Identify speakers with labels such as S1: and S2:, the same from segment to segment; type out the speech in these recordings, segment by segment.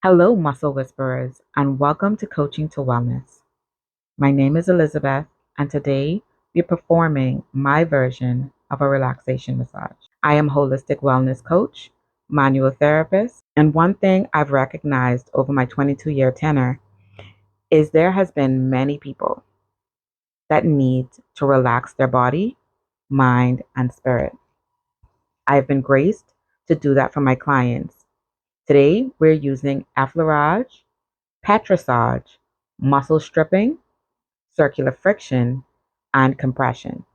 S1: Hello, muscle whisperers, and welcome to Coaching to Wellness. My name is Elizabeth, and today we're performing my version of a relaxation massage. I am a holistic wellness coach, manual therapist, and one thing I've recognized over my 22-year tenure is there has been many people that need to relax their body, mind, and spirit. I've been graced to do that for my clients. Today, we're using Effleurage, Petrissage, muscle stripping, circular friction, and compression.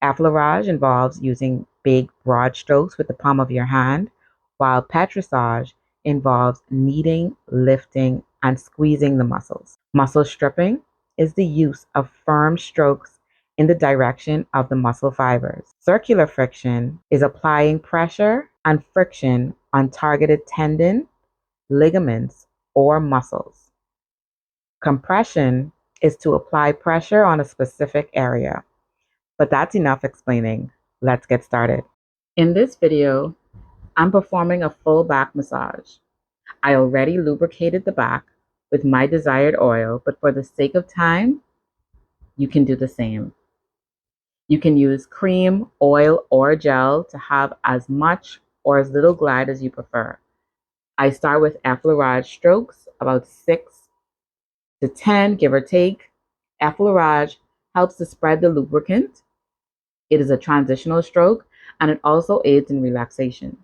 S1: Effleurage involves using big, broad strokes with the palm of your hand, while Petrissage involves kneading, lifting, and squeezing the muscles. Muscle stripping is the use of firm strokes in the direction of the muscle fibers. Circular friction is applying pressure and friction on targeted tendon, ligaments, or muscles. Compression is to apply pressure on a specific area. But that's enough explaining. Let's get started. In this video, I'm performing a full back massage. I already lubricated the back with my desired oil, but for the sake of time, you can do the same. You can use cream, oil, or gel to have as much or as little glide as you prefer. I start with Effleurage strokes, about 6 to 10, give or take. Effleurage helps to spread the lubricant. It is a transitional stroke, and it also aids in relaxation.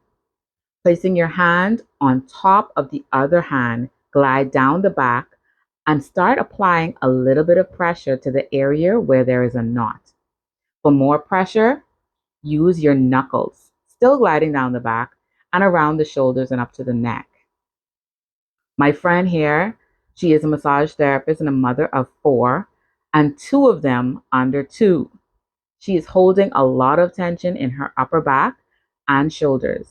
S1: Placing your hand on top of the other hand, glide down the back and start applying a little bit of pressure to the area where there is a knot. For more pressure, use your knuckles, still gliding down the back and around the shoulders and up to the neck. My friend here, she is a massage therapist and a mother of 4, and 2 of them under 2. She is holding a lot of tension in her upper back and shoulders.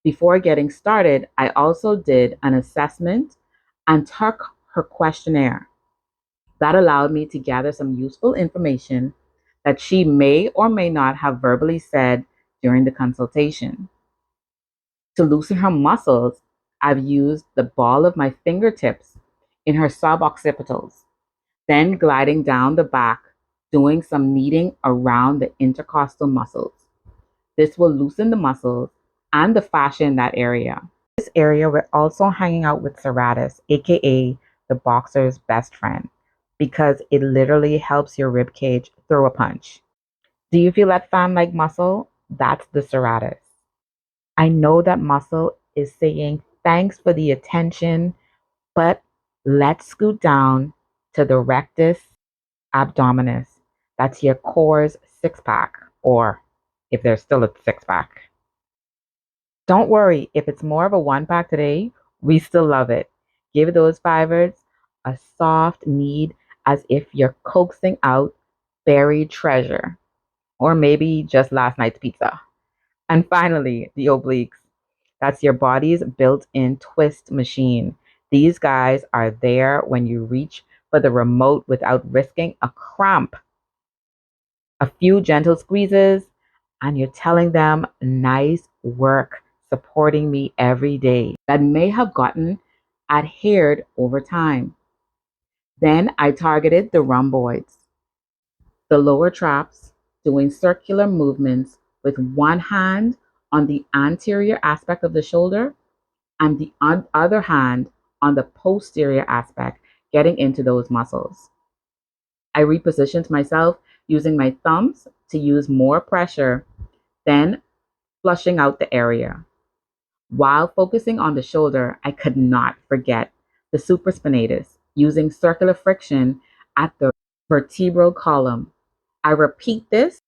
S1: Before getting started, I also did an assessment and took her questionnaire. That allowed me to gather some useful information that she may or may not have verbally said during the consultation. To loosen her muscles, I've used the ball of my fingertips in her suboccipitals, then gliding down the back, doing some kneading around the intercostal muscles. This will loosen the muscles and the fascia in that area. This area, we're also hanging out with serratus, aka the boxer's best friend, because it literally helps your rib cage throw a punch. Do you feel that fan-like muscle? That's the serratus. I know that muscle is saying thanks for the attention, but let's scoot down to the rectus abdominis. That's your core's 6-pack, or if there's still a 6-pack. Don't worry, if it's more of a 1-pack today, we still love it. Give those fibers a soft knead as if you're coaxing out buried treasure, or maybe just last night's pizza. And finally, the obliques. That's your body's built-in twist machine. These guys are there when you reach for the remote without risking a cramp. A few gentle squeezes, and you're telling them, nice work supporting me every day. That may have gotten adhered over time. Then I targeted the rhomboids, the lower traps, doing circular movements with one hand on the anterior aspect of the shoulder and the other hand on the posterior aspect, getting into those muscles. I repositioned myself using my thumbs to use more pressure, then flushing out the area. While focusing on the shoulder, I could not forget the supraspinatus, using circular friction at the vertebral column. I repeat this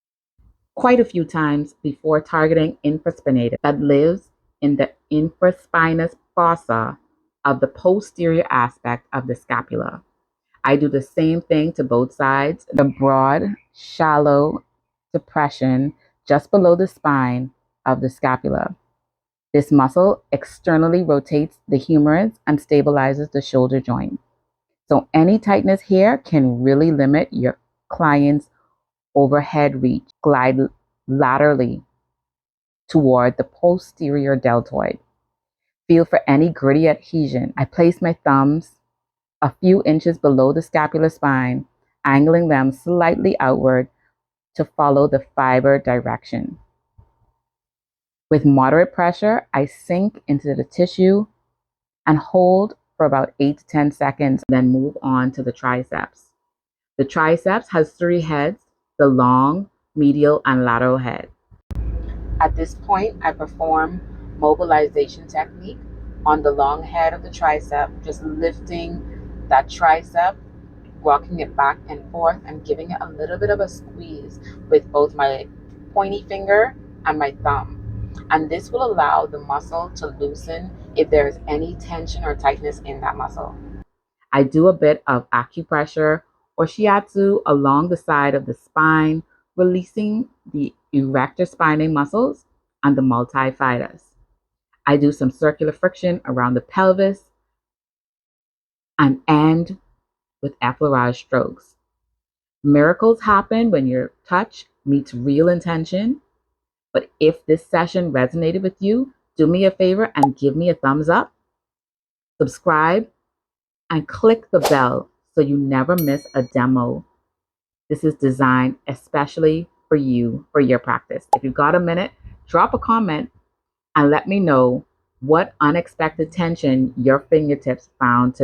S1: quite a few times before targeting infraspinatus that lives in the infraspinous fossa of the posterior aspect of the scapula. I do the same thing to both sides, the broad, shallow depression just below the spine of the scapula. This muscle externally rotates the humerus and stabilizes the shoulder joint. So any tightness here can really limit your client's overhead reach. Glide laterally toward the posterior deltoid. Feel for any gritty adhesion. I place my thumbs a few inches below the scapular spine, angling them slightly outward to follow the fiber direction. With moderate pressure, I sink into the tissue and hold for about 8 to 10 seconds, then move on to the triceps. The triceps has 3 heads, the long, medial, and lateral head. At this point, I perform mobilization technique on the long head of the tricep, just lifting that tricep, walking it back and forth, and giving it a little bit of a squeeze with both my pointy finger and my thumb. And this will allow the muscle to loosen if there's any tension or tightness in that muscle. I do a bit of acupressure or shiatsu along the side of the spine, releasing the erector spinae muscles and the multifidus. I do some circular friction around the pelvis and end with Effleurage strokes. Miracles happen when your touch meets real intention. But if this session resonated with you, do me a favor and give me a thumbs up, subscribe, and click the bell so you never miss a demo. This is designed especially for you, for your practice. If you've got a minute, drop a comment and let me know what unexpected tension your fingertips found today.